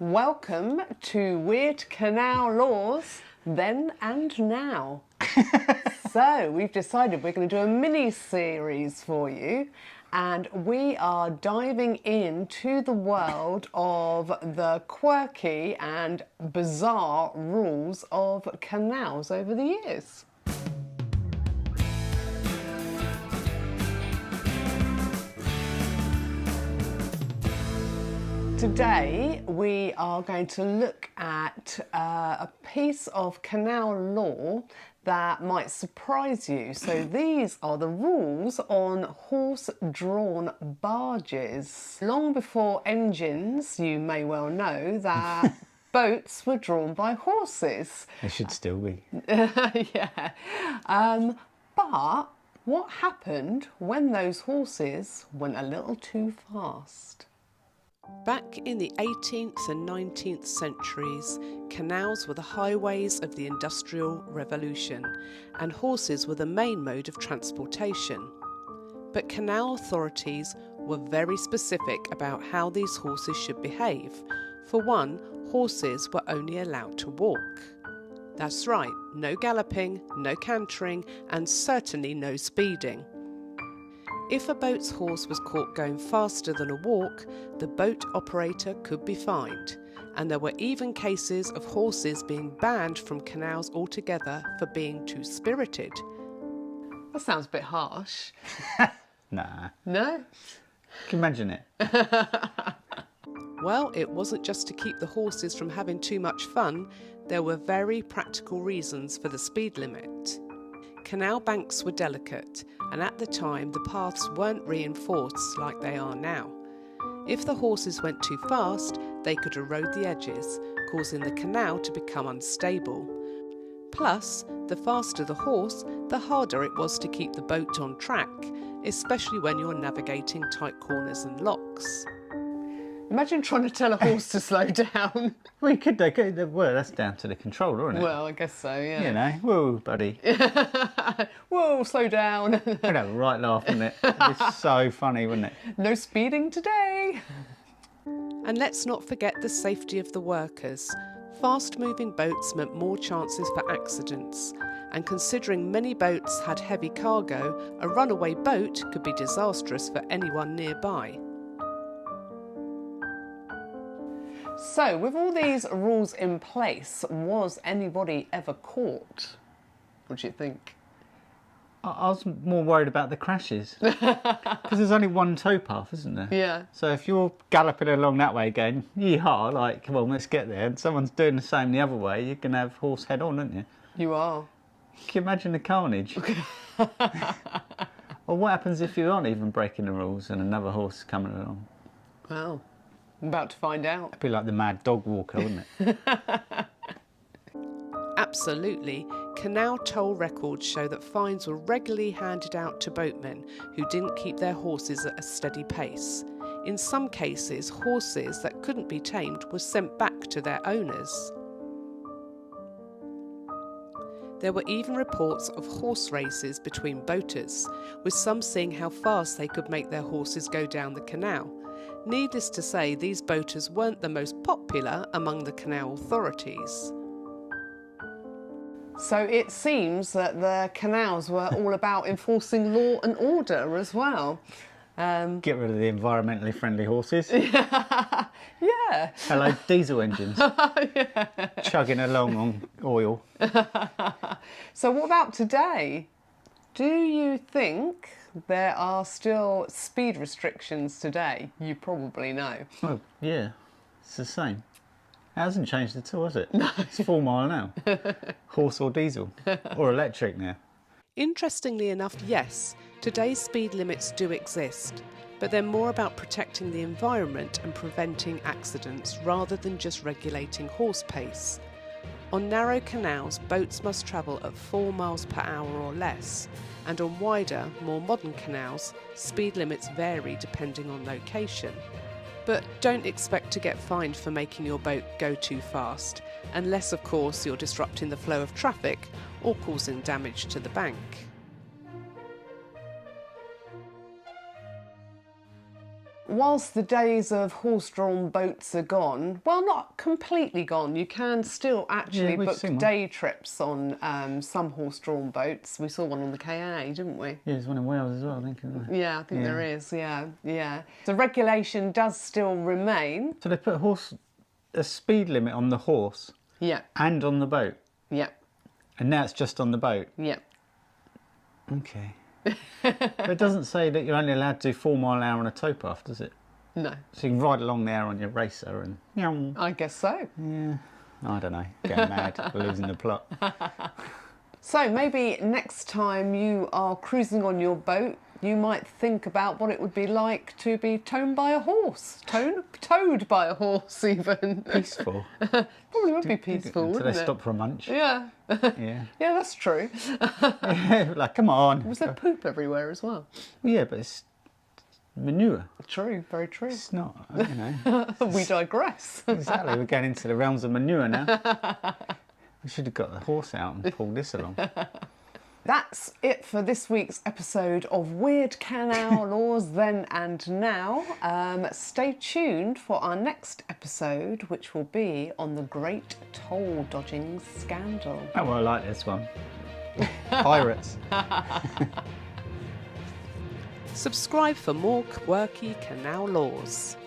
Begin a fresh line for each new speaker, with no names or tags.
Welcome to Weird Canal Laws, then and now. So we've decided we're going to do a mini-series for you, and we are diving into the world of the quirky and bizarre rules of canals over the years. Today we are going to look at a piece of canal law that might surprise you. So these are the rules on horse-drawn barges. Long before engines, you may well know that boats were drawn by horses.
They should still be.
Yeah. But what happened when those horses went a little too fast?
Back in the 18th and 19th centuries, canals were the highways of the Industrial Revolution, and horses were the main mode of transportation. But canal authorities were very specific about how these horses should behave. For one, horses were only allowed to walk. That's right, no galloping, no cantering, and certainly no speeding. If a boat's horse was caught going faster than a walk, the boat operator could be fined, and there were even cases of horses being banned from canals altogether for being too spirited.
That sounds a bit harsh.
Nah.
No?
Can you imagine it?
Well, it wasn't just to keep the horses from having too much fun. There were very practical reasons for the speed limit. Canal banks were delicate, and at the time the paths weren't reinforced like they are now. If the horses went too fast, they could erode the edges, causing the canal to become unstable. Plus, the faster the horse, the harder it was to keep the boat on track, especially when you're navigating tight corners and locks.
Imagine trying to tell a horse to slow down.
Well, well, that's down to the controller, isn't it?
Well, I guess so, yeah.
You know, whoa, buddy.
Whoa, slow down.
We'd have a right laugh, wouldn't it? It's so funny, wouldn't it?
No speeding today.
And let's not forget the safety of the workers. Fast-moving boats meant more chances for accidents. And considering many boats had heavy cargo, a runaway boat could be disastrous for anyone nearby.
So, with all these rules in place, was anybody ever caught? What do you think?
I was more worried about the crashes. Because there's only one towpath, isn't there?
Yeah.
So if you're galloping along that way going, yeehaw, like, come on, let's get there, and someone's doing the same the other way, you're going to have horse head on, aren't you?
You are.
Can you imagine the carnage? Or what happens if you aren't even breaking the rules and another horse is coming along?
Well, I'm about to find out.
It'd be like the mad dog walker, wouldn't it?
Absolutely. Canal toll records show that fines were regularly handed out to boatmen who didn't keep their horses at a steady pace. In some cases, horses that couldn't be tamed were sent back to their owners. There were even reports of horse races between boaters, with some seeing how fast they could make their horses go down the canal. Needless to say, these boaters weren't the most popular among the canal authorities.
So it seems that the canals were all about enforcing law and order as well.
Get rid of the environmentally friendly horses.
Yeah.
Hello, diesel engines.
Yeah.
Chugging along on oil.
So what about today? Do you think there are still speed restrictions today? You probably know.
Well, yeah, it's the same. It hasn't changed at all, has it? No. It's 4 mile an hour. Horse or diesel. Or electric now.
Interestingly enough, yes, today's speed limits do exist, but they're more about protecting the environment and preventing accidents rather than just regulating horse pace. On narrow canals, boats must travel at 4 miles per hour or less, and on wider, more modern canals, speed limits vary depending on location. But don't expect to get fined for making your boat go too fast, unless of course you're disrupting the flow of traffic or causing damage to the bank.
whilst the days of horse-drawn boats are gone, well, not completely gone, you can still actually
we've
book
seen one.
day trips on some horse-drawn boats. We saw one on the KNA, didn't we?
Yeah, there's one in Wales as well, I think. Isn't there?
Yeah, I think
Yeah.
there is, yeah. The regulation does still remain.
So they put a speed limit on the horse
Yeah,
and on the boat,
yeah,
and now it's just on the boat.
yeah.
Okay. But it doesn't say that you're only allowed to do 4 mile an hour on a towpath, does it?
No,
So you can ride along there on your racer and... Yeah,
I guess so.
I don't know, getting mad, losing the plot.
So maybe next time you are cruising on your boat, you might think about what it would be like to be towed by a horse. Towed by a horse, even.
Peaceful.
Probably would be peaceful,
Until
wouldn't
they
it?
stop for a munch.
Yeah.
Yeah.
Yeah, that's true.
Like, come on.
Was there poop everywhere as well?
Yeah, but it's manure.
True, very true.
It's not, you know.
We digress.
Exactly, we're getting into the realms of manure now. We should have got the horse out and pulled this along.
That's it for this week's episode of Weird Canal Laws Then and Now. Stay tuned for our next episode, which will be on the Great Toll Dodging Scandal.
Oh, well, I like this one. Pirates.
Subscribe for more quirky canal laws.